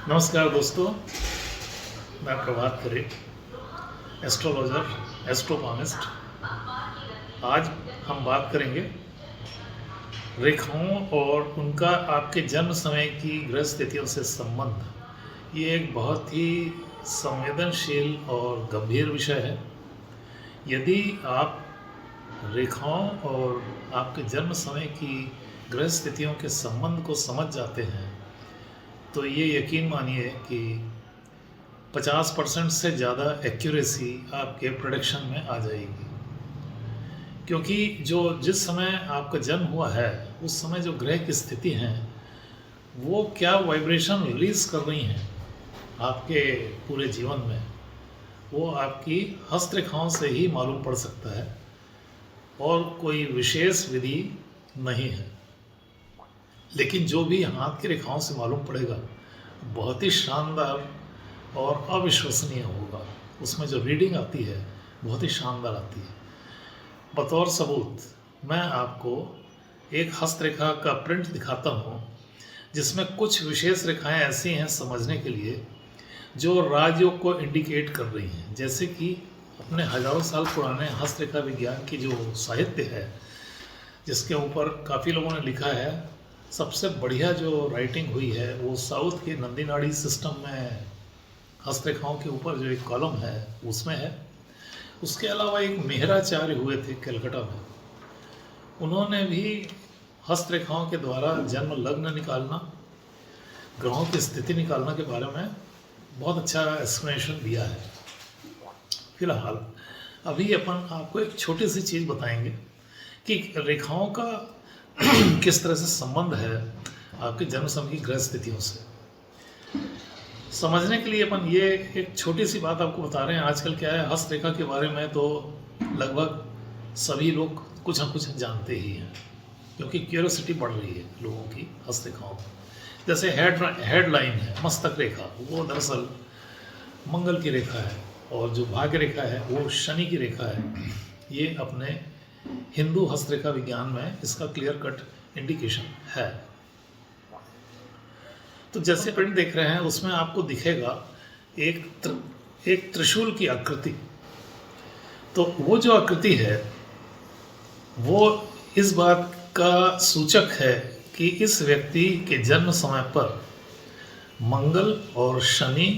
नमस्कार दोस्तों, मैं प्रभात खरे, एस्ट्रोलॉजर, एस्ट्रोपामिस्ट। आज हम बात करेंगे रेखाओं और उनका आपके जन्म समय की ग्रह स्थितियों से संबंध। ये एक बहुत ही संवेदनशील और गंभीर विषय है। यदि आप रेखाओं और आपके जन्म समय की ग्रह स्थितियों के संबंध को समझ जाते हैं तो ये यकीन मानिए कि 50% से ज़्यादा एक्यूरेसी आपके प्रोडिक्शन में आ जाएगी। क्योंकि जिस समय आपका जन्म हुआ है उस समय जो ग्रह की स्थिति हैं वो क्या वाइब्रेशन रिलीज़ कर रही हैं आपके पूरे जीवन में, वो आपकी हस्तरेखाओं से ही मालूम पड़ सकता है और कोई विशेष विधि नहीं है। लेकिन जो भी हाथ की रेखाओं से मालूम पड़ेगा बहुत ही शानदार और अविश्वसनीय होगा। उसमें जो रीडिंग आती है बहुत ही शानदार आती है। बतौर सबूत मैं आपको एक हस्तरेखा का प्रिंट दिखाता हूँ जिसमें कुछ विशेष रेखाएं ऐसी हैं समझने के लिए जो राजयोग को इंडिकेट कर रही हैं। जैसे कि अपने हजारों साल पुराने हस्तरेखा विज्ञान की जो साहित्य है जिसके ऊपर काफ़ी लोगों ने लिखा है, सबसे बढ़िया जो राइटिंग हुई है वो साउथ के नंदी नाड़ी सिस्टम में हस्तरेखाओं के ऊपर जो एक कॉलम है उसमें है। उसके अलावा एक मेहराचार्य हुए थे कलकत्ता में, उन्होंने भी हस्तरेखाओं के द्वारा जन्म लग्न निकालना, ग्रहों की स्थिति निकालना के बारे में बहुत अच्छा एक्सप्लेनेशन दिया है। फिलहाल अभी अपन आपको एक छोटी सी चीज़ बताएंगे कि रेखाओं का किस तरह से संबंध है आपके जन्म समय की ग्रह स्थितियों से। समझने के लिए अपन ये एक छोटी सी बात आपको बता रहे हैं। आजकल क्या है, हस्तरेखा के बारे में तो लगभग सभी लोग कुछ ना कुछ जानते ही हैं क्योंकि क्यूरियोसिटी बढ़ रही है लोगों की हस्तरेखाओं में। जैसे हेडलाइन है मस्तक रेखा, वो दरअसल मंगल की रेखा है, और जो भाग्य रेखा है वो शनि की रेखा है। ये अपने हिंदू हस्तरेखा विज्ञान में इसका क्लियर कट इंडिकेशन है। तो जैसे प्रिंट देख रहे हैं उसमें आपको दिखेगा एक त्रिशूल की आकृति। तो वो जो आकृति है वो इस बात का सूचक है कि इस व्यक्ति के जन्म समय पर मंगल और शनि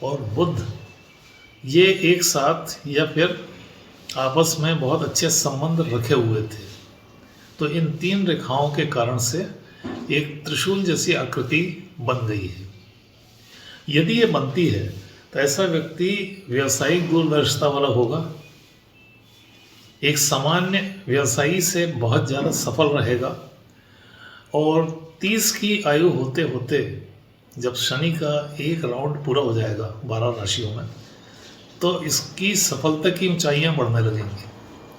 और बुध ये एक साथ या फिर आपस में बहुत अच्छे संबंध रखे हुए थे। तो इन तीन रेखाओं के कारण से एक त्रिशूल जैसी आकृति बन गई है। यदि ये बनती है तो ऐसा व्यक्ति व्यावसायिक दूरदर्शिता वाला होगा, एक सामान्य व्यवसायी से बहुत ज़्यादा सफल रहेगा, और 30 की आयु होते होते जब शनि का एक राउंड पूरा हो जाएगा 12 राशियों में तो इसकी सफलता की ऊंचाइयां बढ़ने लगेंगी।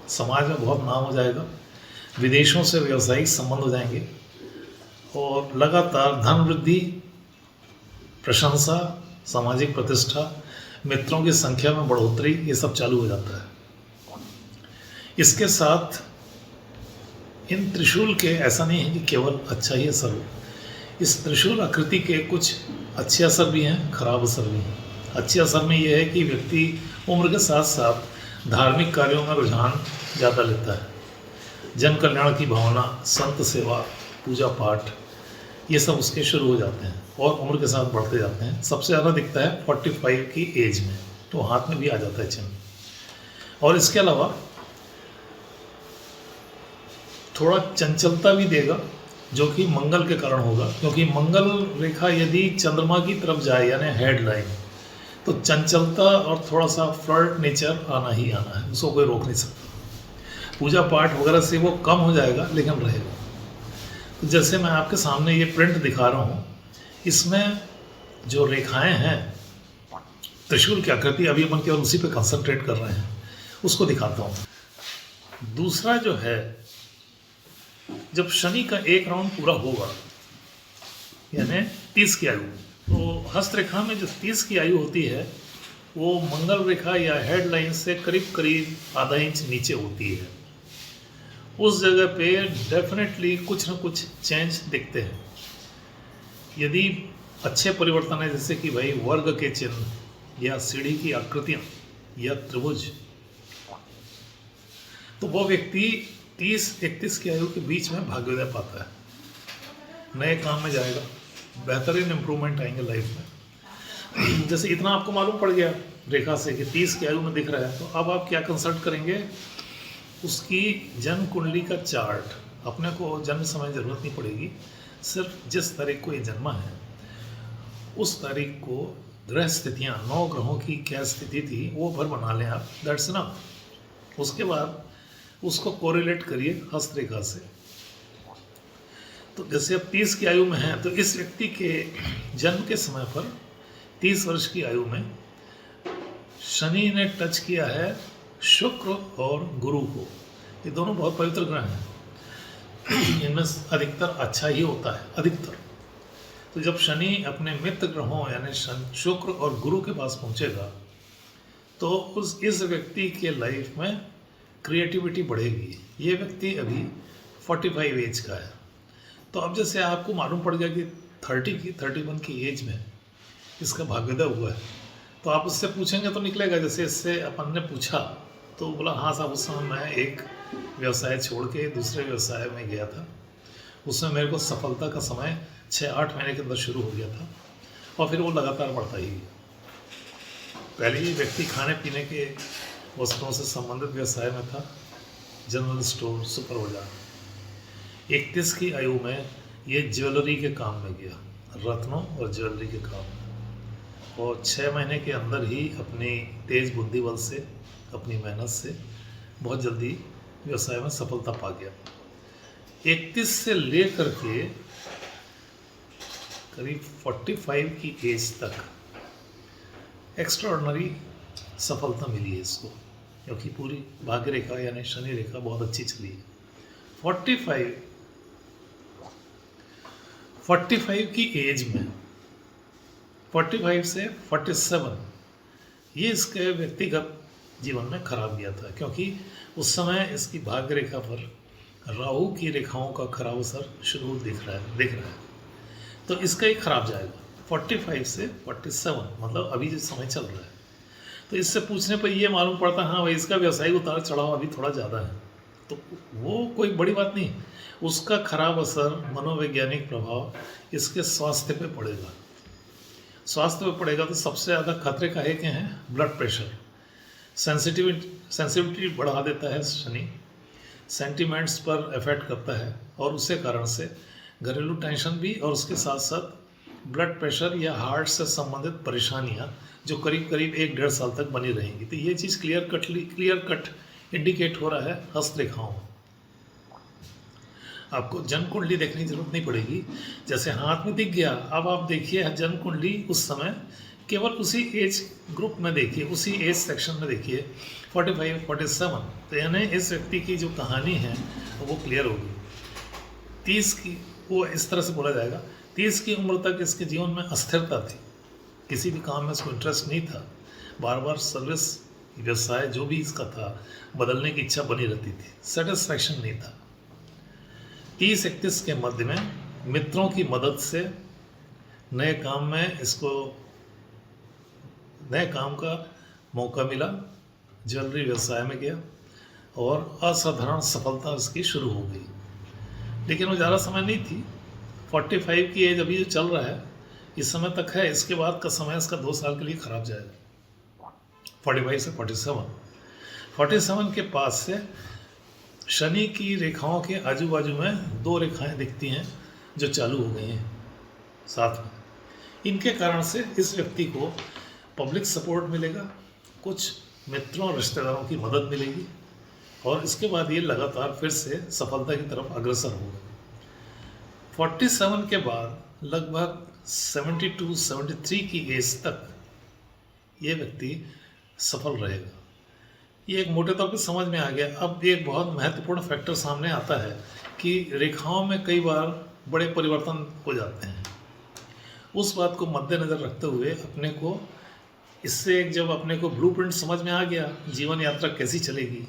समाज में बहुत नाम हो जाएगा, विदेशों से व्यावसायिक संबंध हो जाएंगे और लगातार धन वृद्धि, प्रशंसा, सामाजिक प्रतिष्ठा, मित्रों की संख्या में बढ़ोतरी, ये सब चालू हो जाता है। इसके साथ इन त्रिशूल के ऐसा नहीं है कि केवल अच्छा ही असर हो, इस त्रिशूल आकृति के कुछ अच्छे असर भी हैं, खराब असर भी हैं। अच्छे असर में यह है कि व्यक्ति उम्र के साथ साथ धार्मिक कार्यों में रुझान ज़्यादा लेता है, जन कल्याण की भावना, संत सेवा, पूजा पाठ, ये सब उसके शुरू हो जाते हैं और उम्र के साथ बढ़ते जाते हैं। सबसे ज़्यादा दिखता है 45 की एज में, तो हाथ में भी आ जाता है चिन्ह। और इसके अलावा थोड़ा चंचलता भी देगा जो कि मंगल के कारण होगा, क्योंकि मंगल रेखा यदि चंद्रमा की तरफ जाए यानी हेडलाइन, तो चंचलता और थोड़ा सा फ्लर्ट नेचर आना ही आना है, उसको कोई रोक नहीं सकता। पूजा पाठ वगैरह से वो कम हो जाएगा लेकिन रहेगा। तो जैसे मैं आपके सामने ये प्रिंट दिखा रहा हूँ, इसमें जो रेखाएं हैं त्रिशूल की आकृति, अभी अपन केवल उसी पे कंसंट्रेट कर रहे हैं, उसको दिखाता हूँ। दूसरा जो है, जब शनि का एक राउंड पूरा होगा यानी 30 की आयु, तो हस्तरेखा में जो 30 की आयु होती है वो मंगल रेखा या हेडलाइन से करीब करीब आधा इंच नीचे होती है। उस जगह पे डेफिनेटली कुछ ना कुछ चेंज दिखते हैं। यदि अच्छे परिवर्तन है, जैसे कि भाई वर्ग के चिन्ह या सीढ़ी की आकृतियाँ या त्रिभुज, तो वो व्यक्ति 30-31 की आयु के बीच में भाग्योदय पाता है, नए काम में जाएगा, बेहतरीन इम्प्रूवमेंट आएंगे लाइफ में। जैसे इतना आपको मालूम पड़ गया रेखा से कि 30 की आयु में दिख रहा है, तो अब आप क्या कंसल्ट करेंगे, उसकी जन्म कुंडली का चार्ट। अपने को जन्म समय ज़रूरत नहीं पड़ेगी, सिर्फ जिस तारीख को ये जन्मा है उस तारीख को ग्रह स्थितियाँ, 9 ग्रहों की क्या स्थिति थी वो भर बना लें आप, दैट्स इनफ। उसके बाद उसको कोरिलेट करिए हस्तरेखा से। तो जैसे अब 30 की आयु में है, तो इस व्यक्ति के जन्म के समय पर 30 वर्ष की आयु में शनि ने टच किया है शुक्र और गुरु को। ये दोनों बहुत पवित्र ग्रह हैं, इनमें अधिकतर अच्छा ही होता है, अधिकतर। तो जब शनि अपने मित्र ग्रहों यानी शुक्र और गुरु के पास पहुंचेगा, तो इस व्यक्ति के लाइफ में क्रिएटिविटी बढ़ेगी। ये व्यक्ति अभी 45 एज का है, तो अब जैसे आपको मालूम पड़ गया कि 31 की एज में इसका भाग्योदय हुआ है, तो आप उससे पूछेंगे तो निकलेगा। जैसे इससे अपन ने पूछा तो बोला हाँ साहब, उस समय मैं एक व्यवसाय छोड़ के दूसरे व्यवसाय में गया था, उसमें मेरे को सफलता का समय 6-8 महीने के अंदर शुरू हो गया था, और फिर वो लगातार बढ़ता ही गया। पहले ये व्यक्ति खाने पीने के वस्तुओं से संबंधित व्यवसाय में था, जनरल स्टोर, सुपर बाजार। 31 की आयु में ये ज्वेलरी के काम में गया, रत्नों और ज्वेलरी के काम में, और 6 महीने के अंदर ही अपनी तेज बुद्धि बल से, अपनी मेहनत से बहुत जल्दी व्यवसाय में सफलता पा गया। 31 से लेकर के करीब 45 की एज तक एक्स्ट्राऑर्डिनरी सफलता मिली है इसको, क्योंकि पूरी भाग्य रेखा यानी शनि रेखा बहुत अच्छी चली है। 45 की एज में, 45 से 47, ये इसके व्यक्तिगत जीवन में खराब गया था, क्योंकि उस समय इसकी भाग्य रेखा पर राहु की रेखाओं का खराब असर शुरू दिख रहा है, तो इसका ही खराब जाएगा। 45 से 47 मतलब अभी जो समय चल रहा है, तो इससे पूछने पर ये मालूम पड़ता है हाँ भाई इसका व्यवसायिक उतार चढ़ाव अभी थोड़ा ज़्यादा है, तो वो कोई बड़ी बात नहीं। उसका खराब असर, मनोवैज्ञानिक प्रभाव इसके स्वास्थ्य पे पड़ेगा। स्वास्थ्य पे पड़ेगा तो सबसे ज़्यादा खतरे का है क्या है, ब्लड प्रेशर, सेंसिटिविटी बढ़ा देता है शनि, सेंटिमेंट्स पर इफेक्ट करता है, और उसके कारण से घरेलू टेंशन भी, और उसके साथ साथ ब्लड प्रेशर या हार्ट से संबंधित परेशानियां जो करीब करीब 1-1.5 साल तक बनी रहेंगी। तो ये चीज़ क्लियर कट इंडिकेट हो रहा है हस्तरेखाओं। आपको जन्म कुंडली देखने की जरूरत नहीं पड़ेगी, जैसे हाथ में दिख गया, अब आप देखिए जन्म कुंडली उस समय केवल उसी एज ग्रुप में देखिए, उसी एज सेक्शन में देखिए 45-47, तो यानी इस व्यक्ति की जो कहानी है वो क्लियर होगी। 30 की, वो इस तरह से बोला जाएगा, 30 की उम्र तक इसके जीवन में अस्थिरता थी, किसी भी काम में इसको इंटरेस्ट नहीं था, बार बार सर्विस, व्यवसाय जो भी इसका था बदलने की इच्छा बनी रहती थी, सेटिस्फैक्शन नहीं था। 30-31 के मध्य में मित्रों की मदद से नए काम का मौका मिला, ज्वेलरी व्यवसाय में गया और असाधारण सफलता उसकी शुरू हो गई। लेकिन वो ज़्यादा समय नहीं थी, 45 की एज अभी जो चल रहा है इस समय तक है, इसके बाद का समय इसका 2 साल के लिए खराब जाएगा। 45 से 47 के पास से शनि की रेखाओं के आजू बाजू में 2 रेखाएं दिखती हैं जो चालू हो गई हैं साथ में। इनके कारण से इस व्यक्ति को पब्लिक सपोर्ट मिलेगा, कुछ मित्रों और रिश्तेदारों की मदद मिलेगी, और इसके बाद ये लगातार फिर से सफलता की तरफ अग्रसर होगा। 47 के बाद लगभग 72-73 की एज तक ये व्यक्ति सफल रहेगा। ये एक मोटे तौर पे समझ में आ गया। अब एक बहुत महत्वपूर्ण फैक्टर सामने आता है कि रेखाओं में कई बार बड़े परिवर्तन हो जाते हैं। उस बात को मद्देनज़र रखते हुए अपने को जब अपने को ब्लूप्रिंट समझ में आ गया, जीवन यात्रा कैसी चलेगी,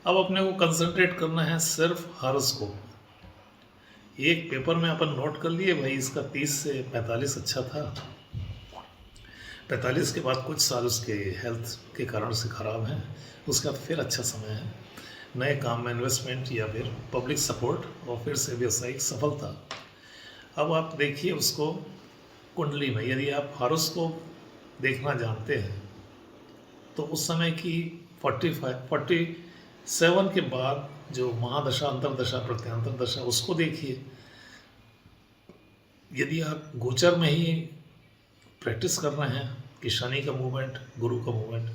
अब अपने को कंसंट्रेट करना है सिर्फ हॉरोस्कोप। एक पेपर में अपन नोट कर लिए भाई इसका 30 से 45 अच्छा था, 45 के बाद कुछ साल उसके हेल्थ के कारण से ख़राब हैं, उसके बाद फिर अच्छा समय है, नए काम में इन्वेस्टमेंट या फिर पब्लिक सपोर्ट और फिर से व्यावसायिक सफलता। अब आप देखिए उसको कुंडली में, यदि आप हॉरोस्कोप देखना जानते हैं तो उस समय की 47 के बाद जो महादशा, अंतरदशा, प्रत्यंतर दशा, उसको देखिए। यदि आप गोचर में ही प्रैक्टिस कर रहे हैं कि शनि का मूवमेंट, गुरु का मूवमेंट,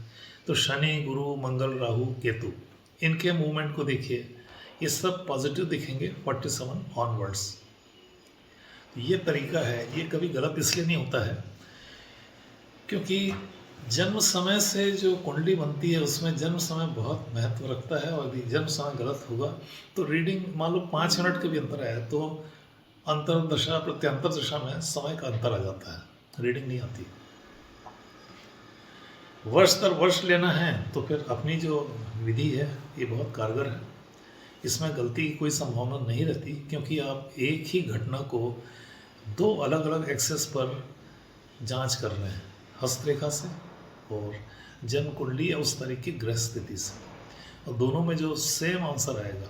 तो शनि, गुरु, मंगल, राहु, केतु, इनके मूवमेंट को देखिए, ये सब पॉजिटिव दिखेंगे 47 ऑनवर्ड्स। ये तरीका है, ये कभी गलत इसलिए नहीं होता है क्योंकि जन्म समय से जो कुंडली बनती है उसमें जन्म समय बहुत महत्व रखता है, और यदि जन्म समय गलत होगा तो रीडिंग मान लो 5 मिनट के भी अंतर है तो अंतरदशा, प्रत्यंतर दशा में समय का अंतर आ जाता है, रीडिंग नहीं आती। वर्ष दर वर्ष लेना है तो फिर अपनी जो विधि है ये बहुत कारगर है, इसमें गलती की कोई संभावना नहीं रहती, क्योंकि आप एक ही घटना को 2 अलग अलग एक्सेस पर जांच कर रहे हैं, हस्तरेखा से और जन्म कुंडली या उस तरह की ग्रह स्थिति से, और दोनों में जो सेम आंसर आएगा।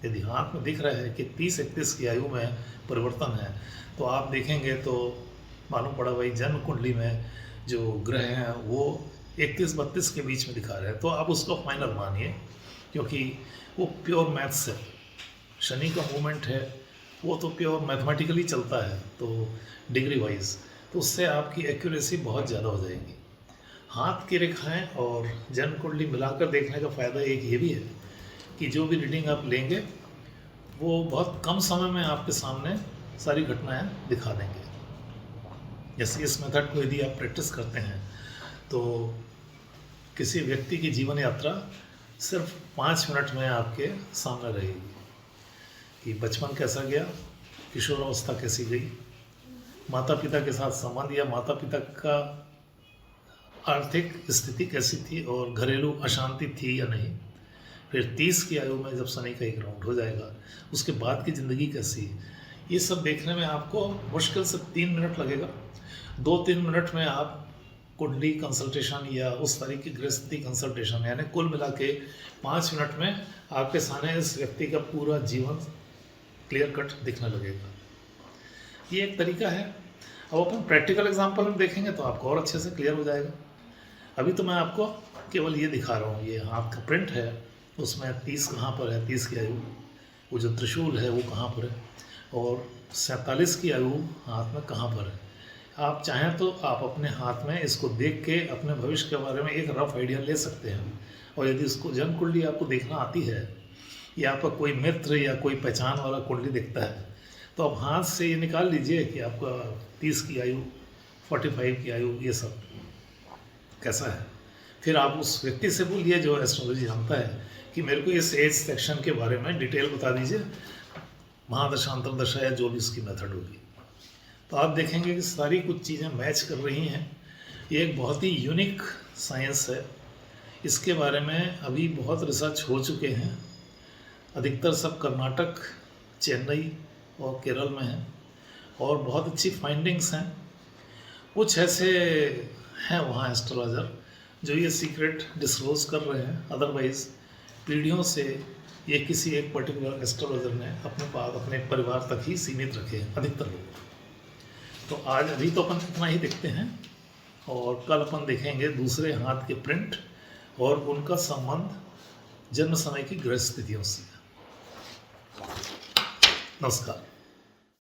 यदि हाथ में दिख रहा है कि 30-31 की आयु में परिवर्तन है तो आप देखेंगे तो मालूम पड़ा भाई जन्म कुंडली में जो ग्रह हैं वो 31-32 के बीच में दिखा रहे हैं, तो आप उसको फाइनल मानिए, क्योंकि वो प्योर मैथ्स है। शनि का मूवमेंट है वो तो प्योर मैथमेटिकली चलता है, तो डिग्री वाइज, तो उससे आपकी एक्यूरेसी बहुत ज़्यादा हो जाएगी। हाथ की रेखाएं और जन्म कुंडली मिलाकर देखने का फ़ायदा एक ये भी है कि जो भी रीडिंग आप लेंगे वो बहुत कम समय में आपके सामने सारी घटनाएं दिखा देंगे। जैसे इस मेथड को यदि आप प्रैक्टिस करते हैं तो किसी व्यक्ति की जीवन यात्रा सिर्फ 5 मिनट में आपके सामने रहेगी कि बचपन कैसा गया, किशोरावस्था कैसी गई, माता पिता के साथ संबंध या माता पिता का आर्थिक स्थिति कैसी थी और घरेलू अशांति थी या नहीं, फिर 30 की आयु में जब शनि का एक राउंड हो जाएगा उसके बाद की ज़िंदगी कैसी, ये सब देखने में आपको मुश्किल से 3 मिनट लगेगा। 2-3 मिनट में आप कुंडली कंसल्टेशन या उस तरह की गृहस्थी कंसल्टेशन, यानी कुल मिला के 5 मिनट में आपके सामने इस व्यक्ति का पूरा जीवन क्लियर कट दिखने लगेगा। ये एक तरीका है। अब अपन प्रैक्टिकल एग्जांपल में देखेंगे तो आपको और अच्छे से क्लियर हो जाएगा। अभी तो मैं आपको केवल ये दिखा रहा हूँ, ये हाथ का प्रिंट है, उसमें 30 कहाँ पर है, 30 की आयु, वो जो त्रिशूल है वो कहाँ पर है, और 47 की आयु हाथ में कहाँ पर है। आप चाहें तो आप अपने हाथ में इसको देख के अपने भविष्य के बारे में एक रफ आइडिया ले सकते हैं, और यदि इसको जन्म कुंडली आपको देखना आती है या आपका कोई मित्र या कोई पहचान वाला कुंडली दिखता है तो आप हाथ से ये निकाल लीजिए कि आपका 30 की आयु, 45 की आयु, ये सब कैसा है। फिर आप उस व्यक्ति से बोलिए जो एस्ट्रोलॉजी जानता है कि मेरे को इस एज सेक्शन के बारे में डिटेल बता दीजिए, महादशा, अंतरदशा या जो भी इसकी मेथड होगी, तो आप देखेंगे कि सारी कुछ चीज़ें मैच कर रही हैं। ये एक बहुत ही यूनिक साइंस है, इसके बारे में अभी बहुत रिसर्च हो चुके हैं, अधिकतर सब कर्नाटक, चेन्नई और केरल में हैं, और बहुत अच्छी फाइंडिंग्स हैं। कुछ ऐसे हैं वहाँ एस्ट्रोलॉजर जो ये सीक्रेट डिस्क्लोज कर रहे हैं, अदरवाइज़ पीढ़ियों से ये किसी एक पर्टिकुलर एस्ट्रोलॉजर ने अपने पास, अपने परिवार तक ही सीमित रखे हैं अधिकतर लोग। तो आज अभी तो अपन इतना ही देखते हैं, और कल अपन देखेंगे दूसरे हाथ के प्रिंट और उनका संबंध जन्म समय की ग्रह स्थितियों से। नमस्कार।